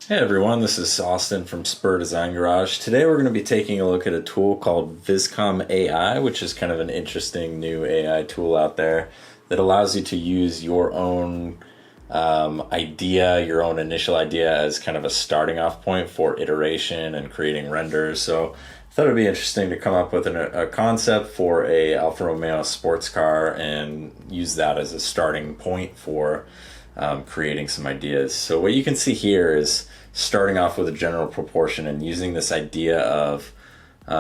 Hey everyone, this is Austin from Spur Design Garage. Today we're going to be taking a look at a tool called Vizcom.ai, which is kind of an interesting new AI tool out there that allows you to use your own idea, your own initial idea as kind of a starting off point for iteration and creating renders. So I thought it'd be interesting to come up with a concept for a Alfa Romeo sports car and use that as a starting point for creating some ideas. So what you can see here is starting off with a general proportion and using this idea of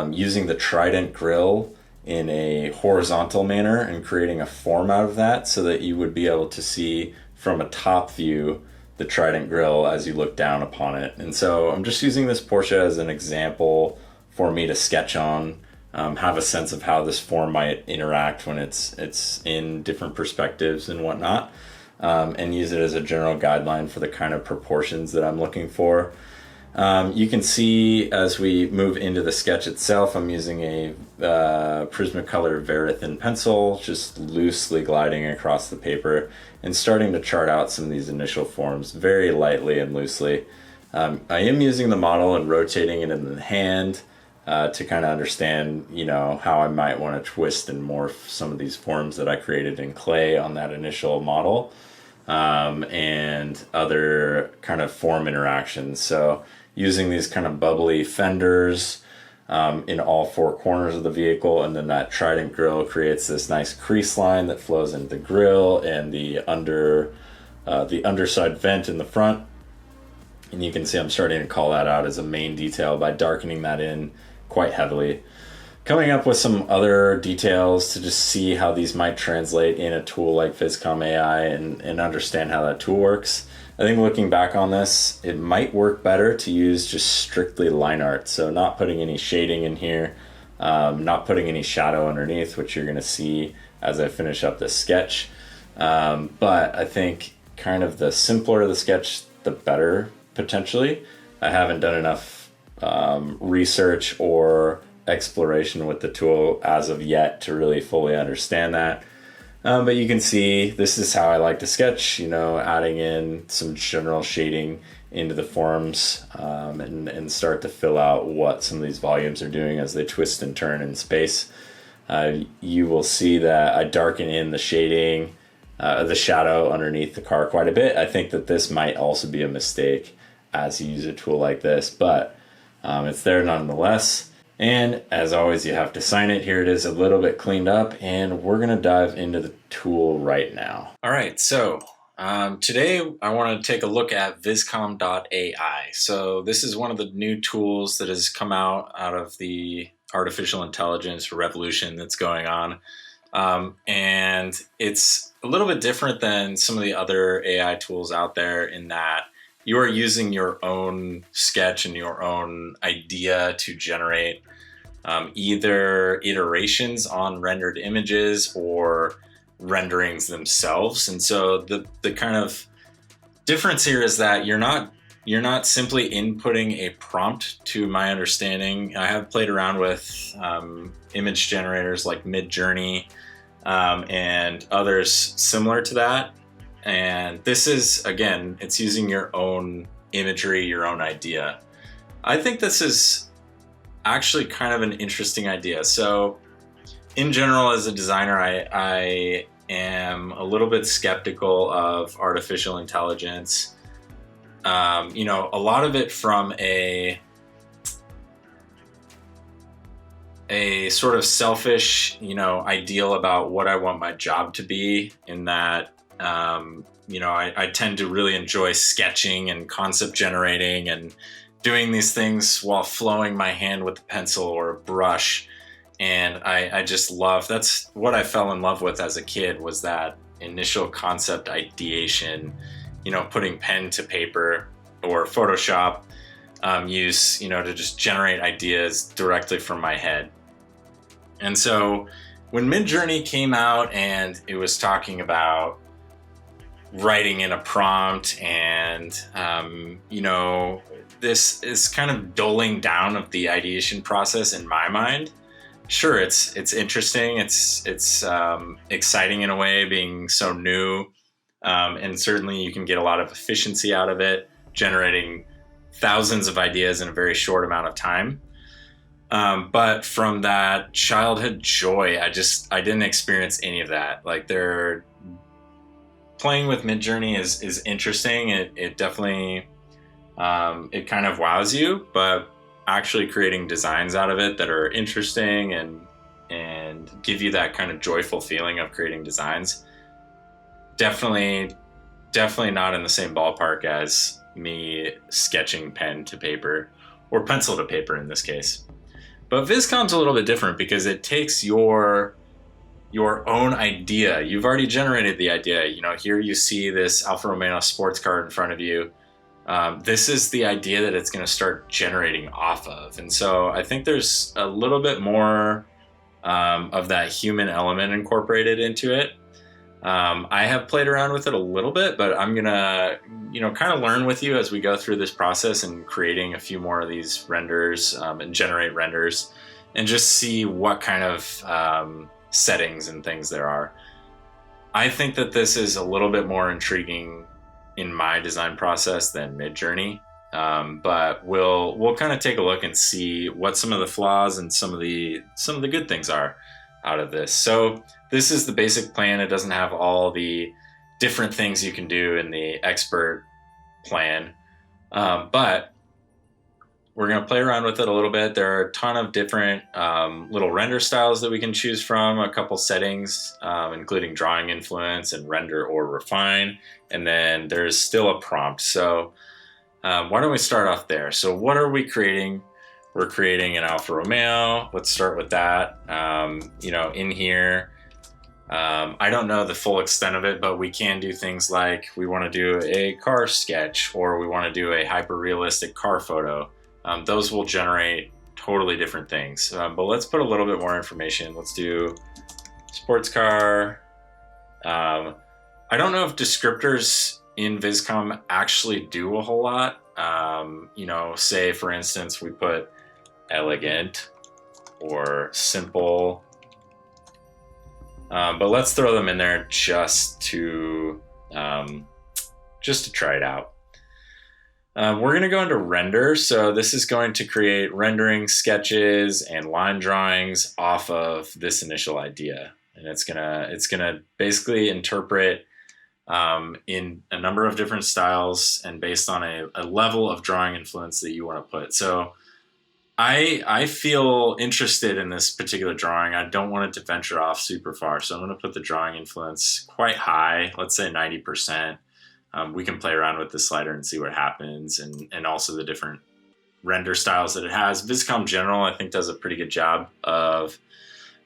using the trident grill in a horizontal manner and creating a form out of that so that you would be able to see from a top view the trident grill as you look down upon it. And so I'm just using this Porsche as an example for me to sketch on, have a sense of how this form might interact when it's in different perspectives and whatnot. And use it as a general guideline for the kind of proportions that I'm looking for. You can see as we move into the sketch itself, I'm using a Prismacolor very thin pencil, just loosely gliding across the paper and starting to chart out some of these initial forms very lightly and loosely. I am using the model and rotating it in the hand to kind of understand, how I might want to twist and morph some of these forms that I created in clay on that initial model. And other kind of form interactions. So using these kind of bubbly fenders in all four corners of the vehicle, and then that trident grill creates this nice crease line that flows into the grill and the underside vent in the front. And you can see I'm starting to call that out as a main detail by darkening that in quite heavily. Coming up with some other details to just see how these might translate in a tool like Vizcom.ai and understand how that tool works. I think looking back on this, it might work better to use just strictly line art. So not putting any shading in here, not putting any shadow underneath, which you're going to see as I finish up this sketch. But I think kind of the simpler the sketch, the better potentially. I haven't done enough research or exploration with the tool as of yet to really fully understand that. But you can see this is how I like to sketch, adding in some general shading into the forms and start to fill out what some of these volumes are doing as they twist and turn in space. You will see that I darken in the shading, the shadow underneath the car quite a bit. I think that this might also be a mistake as you use a tool like this, but it's there nonetheless. And as always, you have to sign it. Here it is a little bit cleaned up, and we're going to dive into the tool right now. All right, so today I want to take a look at Vizcom.ai. So this is one of the new tools that has come out of the artificial intelligence revolution that's going on. And it's a little bit different than some of the other AI tools out there in that you are using your own sketch and your own idea to generate either iterations on rendered images or renderings themselves. And so the kind of difference here is that you're not simply inputting a prompt. To my understanding, I have played around with image generators like Midjourney and others similar to that. And this is, again, it's using your own imagery, your own idea. I think this is actually kind of an interesting idea. So in general, as a designer, I am a little bit skeptical of artificial intelligence. A lot of it from a sort of selfish, ideal about what I want my job to be, in that I tend to really enjoy sketching and concept generating and doing these things while flowing my hand with a pencil or a brush. And I just love, that's what I fell in love with as a kid, was that initial concept ideation, putting pen to paper or Photoshop use, to just generate ideas directly from my head. And so when Midjourney came out and it was talking about writing in a prompt and, this is kind of dulling down of the ideation process in my mind. Sure, it's interesting. It's exciting in a way, being so new. And certainly you can get a lot of efficiency out of it, generating thousands of ideas in a very short amount of time. But from that childhood joy, I didn't experience any of that. Like, they're playing with Midjourney is interesting. It definitely, it kind of wows you, but actually creating designs out of it that are interesting and give you that kind of joyful feeling of creating designs, definitely not in the same ballpark as me sketching pen to paper, or pencil to paper in this case. But Vizcom's a little bit different because it takes your own idea. You've already generated the idea. Here you see this Alfa Romeo sports car in front of you. This is the idea that it's going to start generating off of. And so I think there's a little bit more of that human element incorporated into it. I have played around with it a little bit, but I'm gonna, kind of learn with you as we go through this process and creating a few more of these renders and generate renders, and just see what kind of settings and things there are. I think that this is a little bit more intriguing in my design process than Midjourney, but we'll kind of take a look and see what some of the flaws and some of the good things are out of this. So this is the basic plan. It doesn't have all the different things you can do in the expert plan, but we're going to play around with it a little bit. There are a ton of different little render styles that we can choose from, a couple settings, including drawing influence and render or refine. And then there's still a prompt. So why don't we start off there? So what are we creating? We're creating an Alfa Romeo. Let's start with that. In here, I don't know the full extent of it, but we can do things like we want to do a car sketch, or we want to do a hyper-realistic car photo. Those will generate totally different things. But let's put a little bit more information. Let's do sports car. I don't know if descriptors in Vizcom actually do a whole lot. Say for instance, we put elegant or simple. But let's throw them in there just to try it out. We're going to go into render. So this is going to create rendering sketches and line drawings off of this initial idea. And it's gonna basically interpret in a number of different styles and based on a level of drawing influence that you want to put. So I feel interested in this particular drawing. I don't want it to venture off super far. So I'm going to put the drawing influence quite high, let's say 90%. We can play around with the slider and see what happens, and also the different render styles that it has. Vizcom General, I think, does a pretty good job of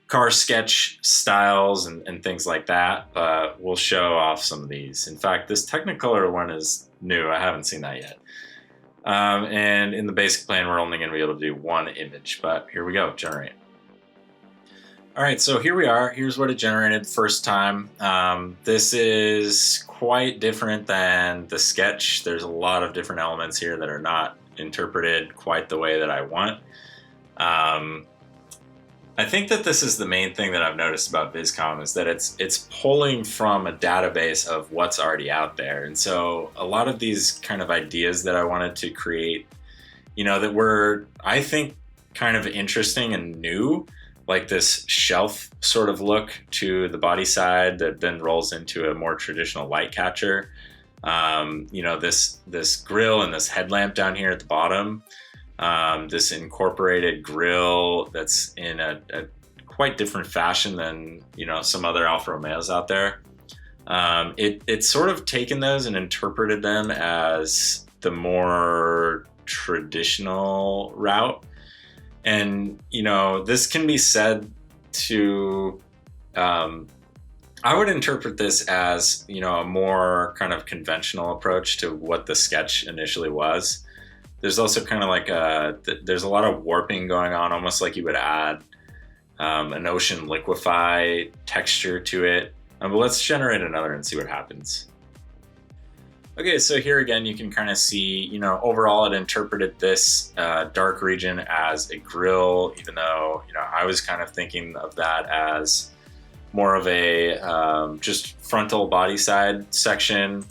car sketch styles and things like that, but we'll show off some of these. In fact, this Technicolor one is new. I haven't seen that yet. And in the basic plan, we're only going to be able to do one image, but here we go, generate. All right, so here we are. Here's what it generated first time. This is quite different than the sketch. There's a lot of different elements here that are not interpreted quite the way that I want. I think that this is the main thing that I've noticed about Vizcom, is that it's pulling from a database of what's already out there. And so a lot of these kind of ideas that I wanted to create, that were, I think, kind of interesting and new, like this shelf sort of look to the body side that then rolls into a more traditional light catcher. This grill and this headlamp down here at the bottom. This incorporated grill that's in a quite different fashion than some other Alfa Romeos out there. It's sort of taken those and interpreted them as the more traditional route, and this can be said to. I would interpret this as a more kind of conventional approach to what the sketch initially was. There's also kind of like there's a lot of warping going on, almost like you would add an ocean liquefy texture to it. But let's generate another and see what happens. Okay, so here again, you can kind of see, overall it interpreted this dark region as a grill, even though, I was kind of thinking of that as more of a just frontal body side section.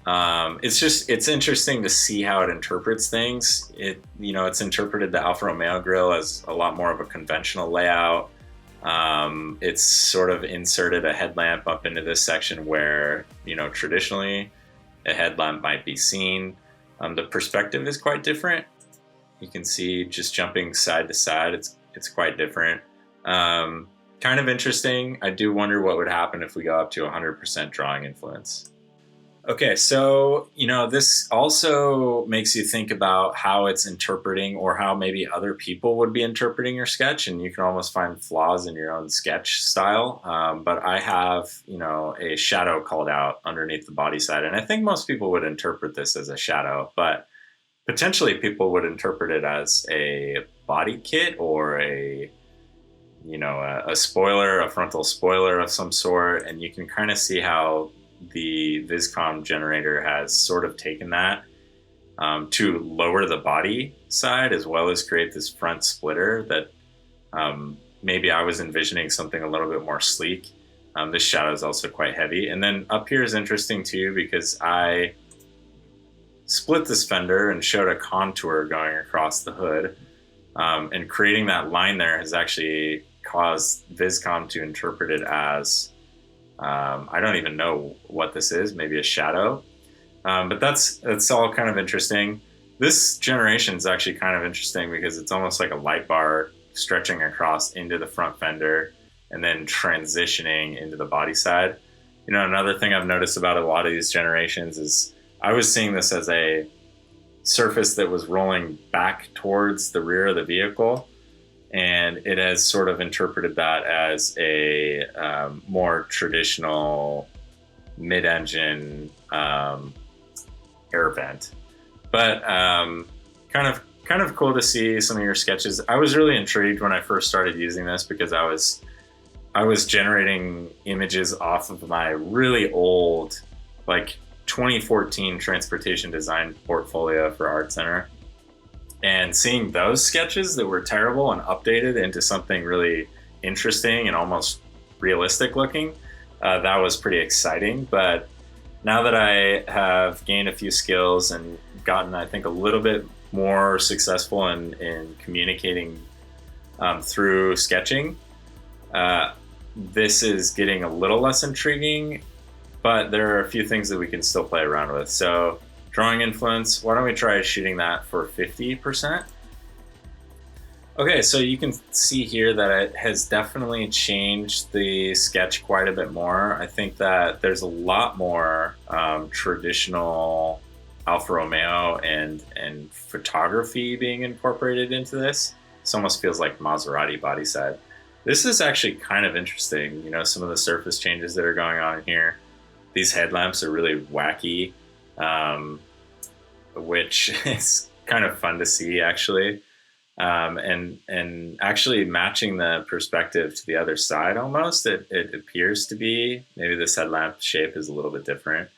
It's interesting to see how it interprets things. It's interpreted the Alfa Romeo grille as a lot more of a conventional layout. It's sort of inserted a headlamp up into this section where, traditionally a headlamp might be seen. The perspective is quite different. You can see just jumping side to side, it's quite different. Kind of interesting. I do wonder what would happen if we go up to 100% drawing influence. Okay, so, this also makes you think about how it's interpreting, or how maybe other people would be interpreting your sketch, and you can almost find flaws in your own sketch style. But I have, a shadow called out underneath the body side, and I think most people would interpret this as a shadow, but potentially people would interpret it as a body kit, or a spoiler, a frontal spoiler of some sort, and you can kind of see how the Vizcom generator has sort of taken that to lower the body side, as well as create this front splitter that maybe I was envisioning something a little bit more sleek. This shadow is also quite heavy. And then up here is interesting too, because I split this fender and showed a contour going across the hood. And creating that line there has actually caused Vizcom to interpret it as I don't even know what this is, maybe a shadow. But that's all kind of interesting. This generation is actually kind of interesting because it's almost like a light bar stretching across into the front fender and then transitioning into the body side. Another thing I've noticed about a lot of these generations is I was seeing this as a surface that was rolling back towards the rear of the vehicle, and it has sort of interpreted that as a more traditional mid-engine air vent. But kind of cool to see some of your sketches. I was really intrigued when I first started using this because I was generating images off of my really old, like 2014 transportation design portfolio for Art Center. And seeing those sketches that were terrible and updated into something really interesting and almost realistic looking, that was pretty exciting. But now that I have gained a few skills and gotten, I think, a little bit more successful in communicating through sketching, this is getting a little less intriguing, but there are a few things that we can still play around with. So drawing influence, why don't we try shooting that for 50%? Okay, so you can see here that it has definitely changed the sketch quite a bit more. I think that there's a lot more traditional Alfa Romeo and photography being incorporated into this. This almost feels like Maserati body side. This is actually kind of interesting, some of the surface changes that are going on here. These headlamps are really wacky, which is kind of fun to see, actually. And actually matching the perspective to the other side almost, it appears to be. Maybe this headlamp shape is a little bit different.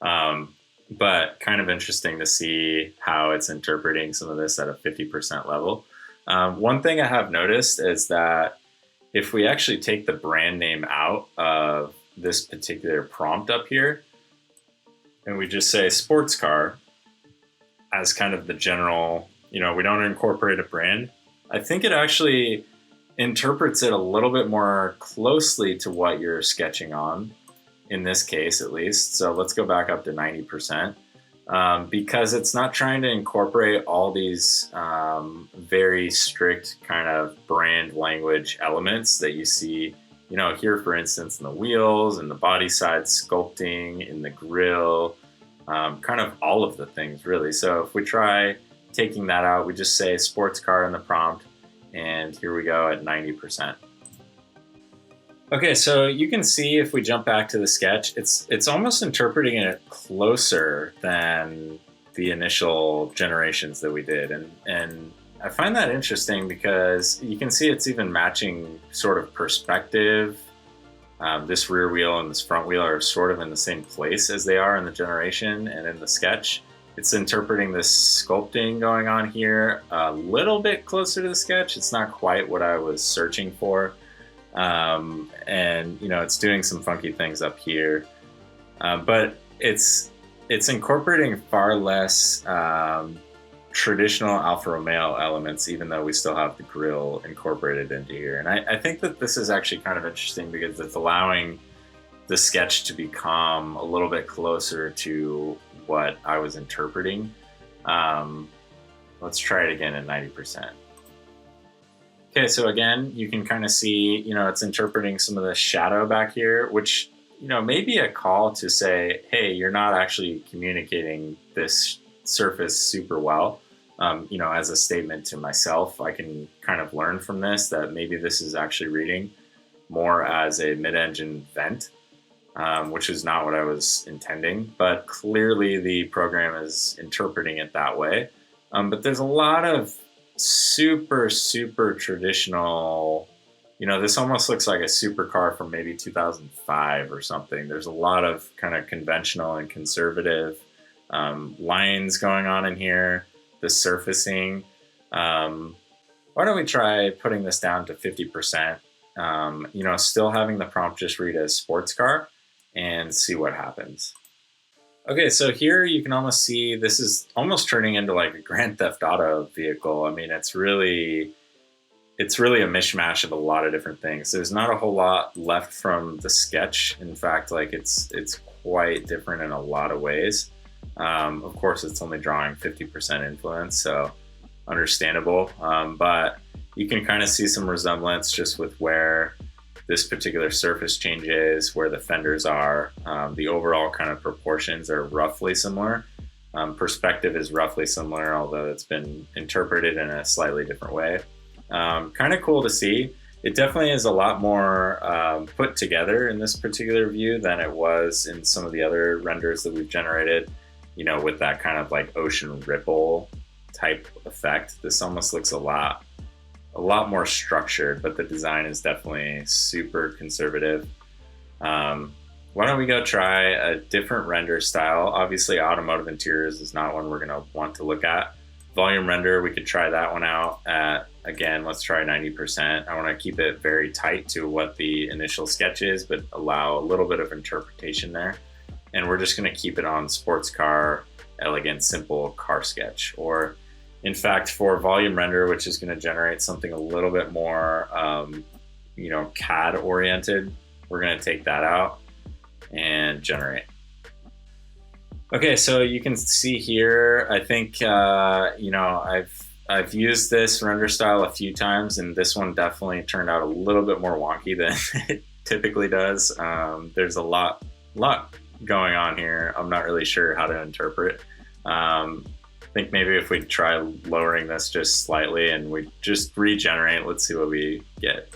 But kind of interesting to see how it's interpreting some of this at a 50% level. One thing I have noticed is that if we actually take the brand name out of this particular prompt up here, and we just say sports car as kind of the general, we don't incorporate a brand, I think it actually interprets it a little bit more closely to what you're sketching on, in this case at least. So let's go back up to 90%, because it's not trying to incorporate all these very strict kind of brand language elements that you see, here, for instance, in the wheels, in the body side sculpting, in the grille, kind of all of the things really. So if we try taking that out, we just say sports car in the prompt, and here we go at 90%. Okay, so you can see if we jump back to the sketch, it's almost interpreting it closer than the initial generations that we did. And I find that interesting because you can see it's even matching sort of perspective. This rear wheel and this front wheel are sort of in the same place as they are in the generation and in the sketch. It's interpreting this sculpting going on here a little bit closer to the sketch. It's not quite what I was searching for. And it's doing some funky things up here. But it's it's incorporating far less traditional Alfa Romeo elements, even though we still have the grille incorporated into here. And I think that this is actually kind of interesting because it's allowing the sketch to become a little bit closer to what I was interpreting. Let's try it again at 90%. Okay, so again, you can kind of see, it's interpreting some of the shadow back here, which, may be a call to say, hey, you're not actually communicating this surface super well. As a statement to myself, I can kind of learn from this that maybe this is actually reading more as a mid-engine vent, which is not what I was intending, but clearly the program is interpreting it that way. But there's a lot of super traditional, this almost looks like a supercar from maybe 2005 or something. There's a lot of kind of conventional and conservative lines going on in here, the surfacing. Why don't we try putting this down to 50%, still having the prompt just read as sports car and see what happens. Okay, so here you can almost see this is almost turning into like a Grand Theft Auto vehicle. I mean, it's really a mishmash of a lot of different things. There's not a whole lot left from the sketch. In fact, like it's quite different in a lot of ways. Of course, it's only drawing 50% influence, so understandable. But you can kind of see some resemblance just with where this particular surface changes, where the fenders are. The overall kind of proportions are roughly similar. Perspective is roughly similar, although it's been interpreted in a slightly different way. Kind of cool to see. It definitely is a lot more put together in this particular view than it was in some of the other renders that we've generated, with that kind of like ocean ripple type effect. This almost looks a lot more structured, but the design is definitely super conservative. Why don't we go try a different render style? Obviously, automotive interiors is not one we're going to want to look at. Volume render, we could try that one out at, again, let's try 90%. I want to keep it very tight to what the initial sketch is, but allow a little bit of interpretation there. And we're just going to keep it on sports car, elegant, simple car sketch. Or in fact, for volume render, which is going to generate something a little bit more, CAD oriented, we're going to take that out and generate. Okay, so you can see here, I think, I've used this render style a few times, and this one definitely turned out a little bit more wonky than it typically does. There's a lot going on here. I'm not really sure how to interpret. I think maybe if we try lowering this just slightly and we just regenerate, let's see what we get.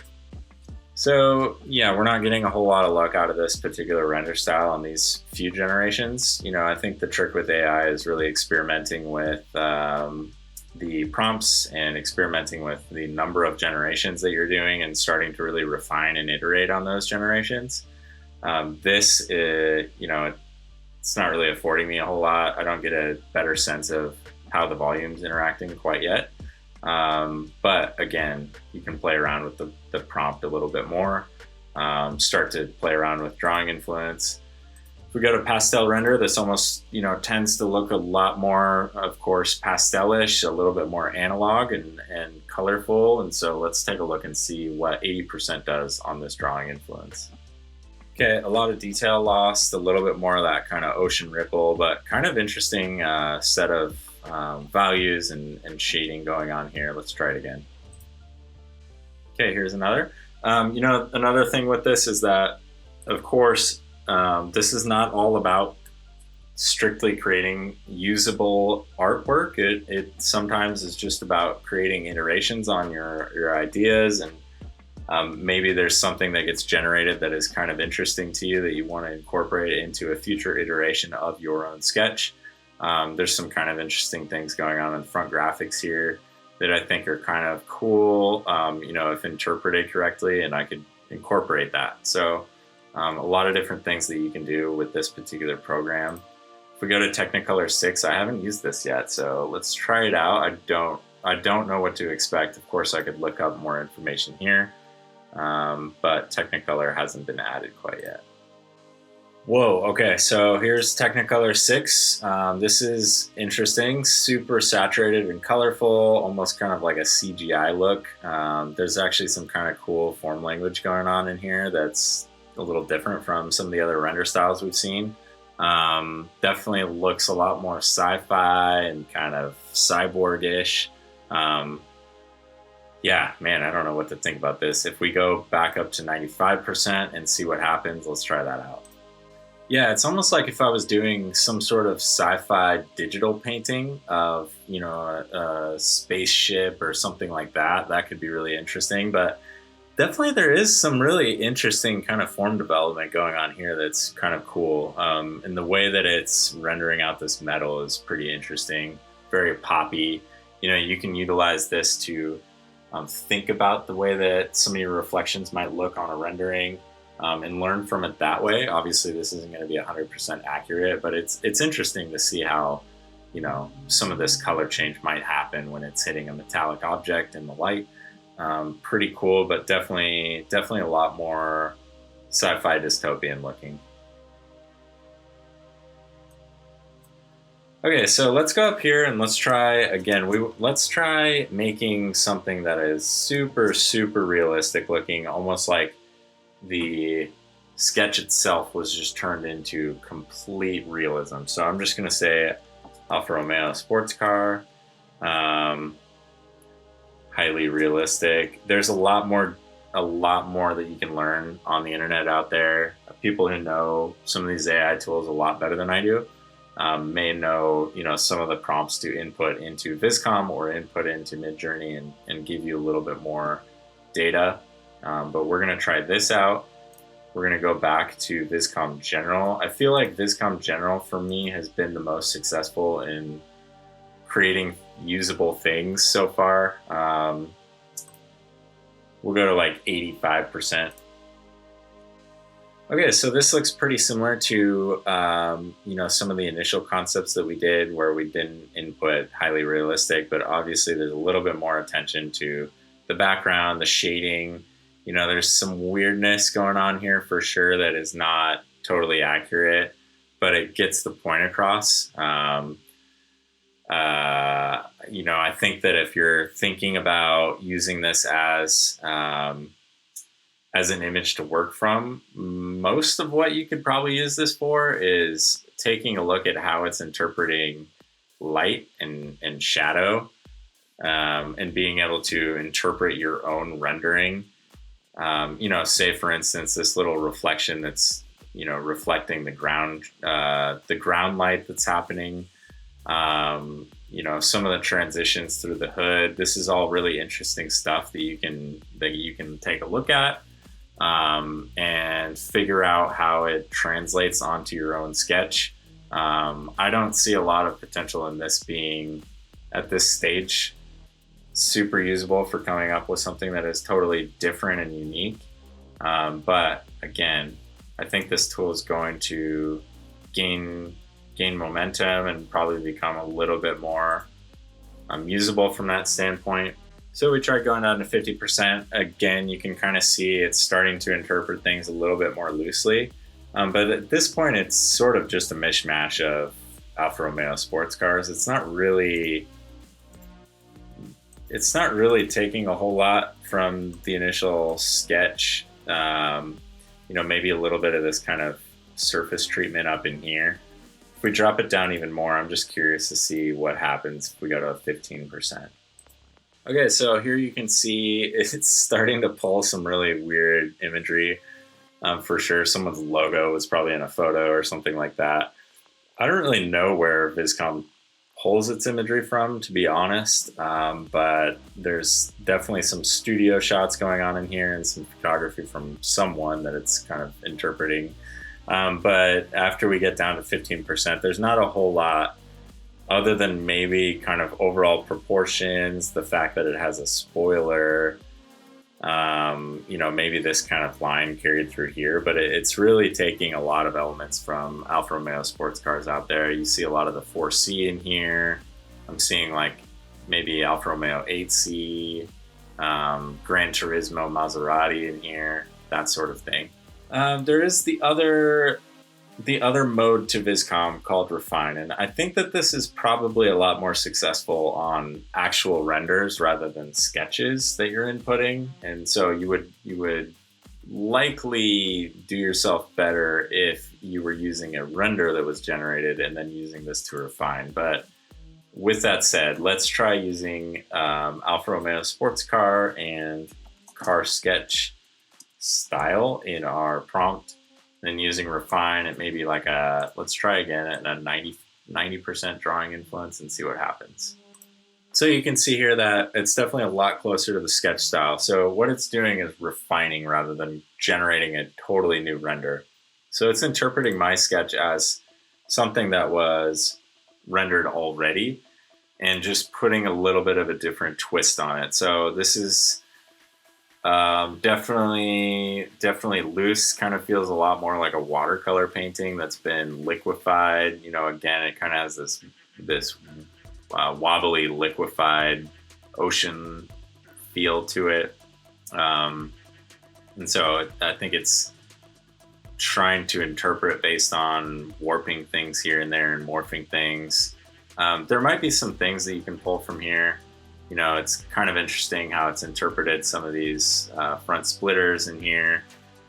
So yeah, we're not getting a whole lot of luck out of this particular render style on these few generations. I think the trick with AI is really experimenting with the prompts and experimenting with the number of generations that you're doing and starting to really refine and iterate on those generations. This is, it's not really affording me a whole lot. I don't get a better sense of how the volume's interacting quite yet. But again, you can play around with the prompt a little bit more, start to play around with drawing influence. If we go to pastel render, this almost, tends to look a lot more, of course, pastelish, a little bit more analog and colorful. And so let's take a look and see what 80% does on this drawing influence. Okay, a lot of detail lost, a little bit more of that kind of ocean ripple, but kind of interesting set of values and shading going on here. Let's try it again. Okay, here's another. Another thing with this is that, of course, this is not all about strictly creating usable artwork. It sometimes is just about creating iterations on your ideas, and maybe there's something that gets generated that is kind of interesting to you that you want to incorporate into a future iteration of your own sketch. There's some kind of interesting things going on in the front graphics here that I think are kind of cool, if interpreted correctly, and I could incorporate that. So a lot of different things that you can do with this particular program. If we go to Technicolor 6, I haven't used this yet, so let's try it out. I don't know what to expect. Of course, I could look up more information here, but Technicolor hasn't been added quite yet. Whoa, okay, so here's Technicolor 6. This is interesting, super saturated and colorful, almost kind of like a CGI look. There's actually some kind of cool form language going on in here that's a little different from some of the other render styles we've seen. Definitely looks a lot more sci-fi and kind of cyborg-ish. Yeah, man, I don't know what to think about this. If we go back up to 95% and see what happens, let's try that out. Yeah, it's almost like if I was doing some sort of sci-fi digital painting of, a spaceship or something like that. That could be really interesting. But definitely there is some really interesting kind of form development going on here that's kind of cool. And the way that it's rendering out this metal is pretty interesting, very poppy. You can utilize this to think about the way that some of your reflections might look on a rendering. And learn from it that way. Obviously, this isn't going to be 100% accurate, but it's interesting to see how, some of this color change might happen when it's hitting a metallic object in the light. Pretty cool, but definitely a lot more sci-fi dystopian looking. Okay, so let's go up here and let's try again. Let's try making something that is super, super realistic looking, almost like the sketch itself was just turned into complete realism. So I'm just going to say Alfa Romeo sports car, highly realistic. There's a lot more that you can learn on the internet out there. People who know some of these AI tools a lot better than I do may know, some of the prompts to input into Vizcom or input into Midjourney and give you a little bit more data. But we're going to try this out. We're going to go back to Vizcom General. I feel like Vizcom General for me has been the most successful in creating usable things so far. We'll go to like 85%. Okay, so this looks pretty similar to some of the initial concepts that we did where we didn't input highly realistic, but obviously there's a little bit more attention to the background, the shading. There's some weirdness going on here for sure that is not totally accurate, but it gets the point across. I think that if you're thinking about using this as an image to work from, most of what you could probably use this for is taking a look at how it's interpreting light and shadow, and being able to interpret your own rendering. Say for instance, this little reflection that's, reflecting the ground light that's happening. Some of the transitions through the hood. This is all really interesting stuff that you can take a look at, and figure out how it translates onto your own sketch. I don't see a lot of potential in this being at this stage super usable for coming up with something that is totally different and unique. But again, I think this tool is going to gain momentum and probably become a little bit more usable from that standpoint. So we tried going down to 50%. Again, you can kind of see it's starting to interpret things a little bit more loosely. But at this point, it's sort of just a mishmash of Alfa Romeo sports cars. It's not really taking a whole lot from the initial sketch. Maybe a little bit of this kind of surface treatment up in here. If we drop it down even more, I'm just curious to see what happens if we go to 15%. Okay, so here you can see it's starting to pull some really weird imagery. For sure, someone's logo was probably in a photo or something like that. I don't really know where Vizcom pulls its imagery from, to be honest, but there's definitely some studio shots going on in here and some photography from someone that it's kind of interpreting. But after we get down to 15%, there's not a whole lot other than maybe kind of overall proportions, the fact that it has a spoiler, maybe this kind of line carried through here, but it's really taking a lot of elements from Alfa Romeo sports cars out there. You see a lot of the 4C in here. I'm seeing like maybe Alfa Romeo 8C, Gran Turismo Maserati in here, that sort of thing. There is the other the other mode to Vizcom called refine. And I think that this is probably a lot more successful on actual renders rather than sketches that you're inputting. And so you would likely do yourself better if you were using a render that was generated and then using this to refine. But with that said, let's try using Alfa Romeo sports car and car sketch style in our prompt, and using refine at maybe like let's try again at a 90% drawing influence and see what happens. So you can see here that it's definitely a lot closer to the sketch style. So what it's doing is refining rather than generating a totally new render. So it's interpreting my sketch as something that was rendered already and just putting a little bit of a different twist on it. So this is definitely loose. Kind of feels a lot more like a watercolor painting that's been liquefied. You know, again, it kind of has this wobbly liquefied ocean feel to it. And so I think it's trying to interpret based on warping things here and there and morphing things. There might be some things that you can pull from here. You know, it's kind of interesting how it's interpreted some of these front splitters in here.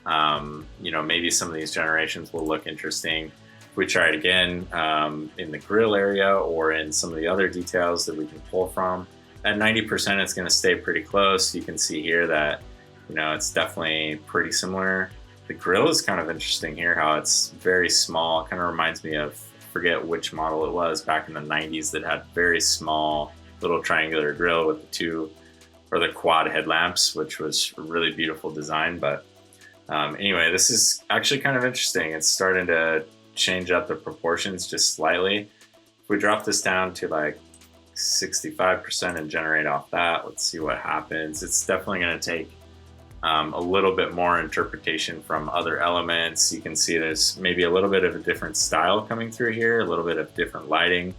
You know, maybe some of these generations will look interesting. If we try it again in the grill area or in some of the other details that we can pull from, at 90%, it's going to stay pretty close. You can see here that, you know, it's definitely pretty similar. The grill is kind of interesting here, how it's very small. It kind of reminds me of, I forget which model it was back in the 90s that had very small little triangular grill with the quad headlamps, which was a really beautiful design. But anyway, this is actually kind of interesting. It's starting to change up the proportions just slightly. If we drop this down to like 65% and generate off that, let's see what happens. It's definitely going to take a little bit more interpretation from other elements. You can see there's maybe a little bit of a different style coming through here, a little bit of different lighting.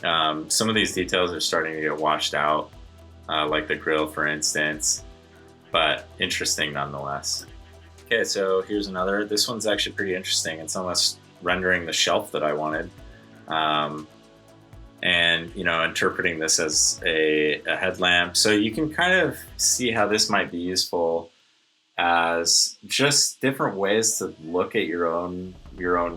Some of these details are starting to get washed out, like the grill, for instance, but interesting nonetheless. Okay, so here's another. This one's actually pretty interesting. It's almost rendering the shelf that I wanted. And, you know, interpreting this as a headlamp. So you can kind of see how this might be useful as just different ways to look at your own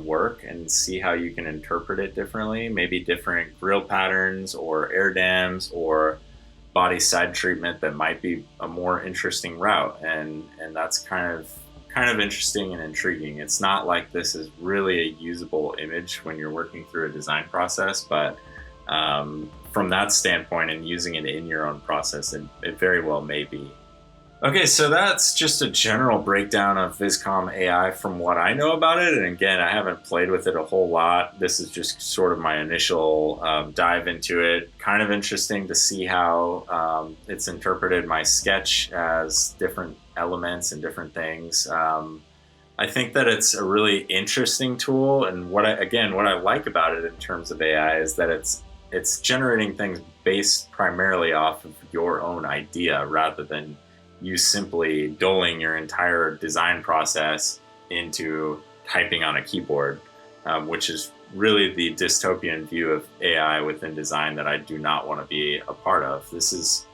work and see how you can interpret it differently. Maybe different grill patterns or air dams or body side treatment that might be a more interesting route. And that's kind of interesting and intriguing. It's not like this is really a usable image when you're working through a design process, but from that standpoint and using it in your own process, it very well may be. Okay, so that's just a general breakdown of Vizcom.ai from what I know about it. And again, I haven't played with it a whole lot. This is just sort of my initial dive into it. Kind of interesting to see how it's interpreted my sketch as different elements and different things. I think that it's a really interesting tool. And what I like about it in terms of AI is that it's generating things based primarily off of your own idea rather than you simply doling your entire design process into typing on a keyboard, which is really the dystopian view of AI within design that I do not want to be a part of. This is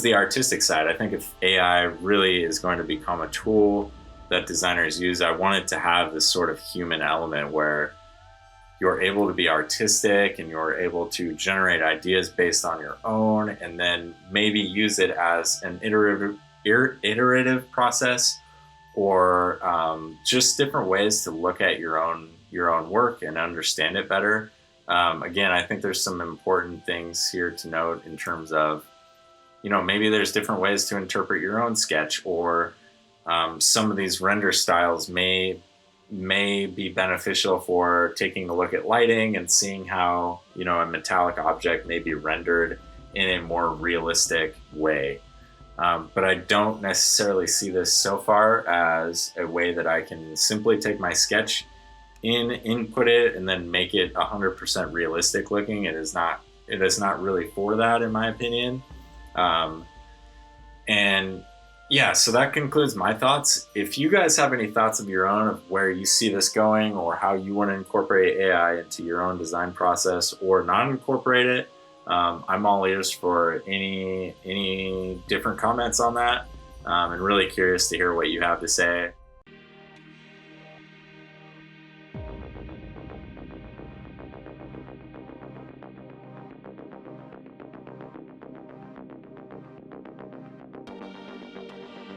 the artistic side. I think if AI really is going to become a tool that designers use, I want it to have this sort of human element where you're able to be artistic and you're able to generate ideas based on your own, and then maybe use it as an iterative process, or just different ways to look at your own work and understand it better. Again, I think there's some important things here to note in terms of, you know, maybe there's different ways to interpret your own sketch, or some of these render styles may be beneficial for taking a look at lighting and seeing how, you know, a metallic object may be rendered in a more realistic way. But I don't necessarily see this so far as a way that I can simply take my sketch input it, and then make it 100% realistic looking. It is not really for that, in my opinion. And Yeah, so that concludes my thoughts. If you guys have any thoughts of your own of where you see this going or how you want to incorporate AI into your own design process or not incorporate it, I'm all ears for any different comments on that, and really curious to hear what you have to say.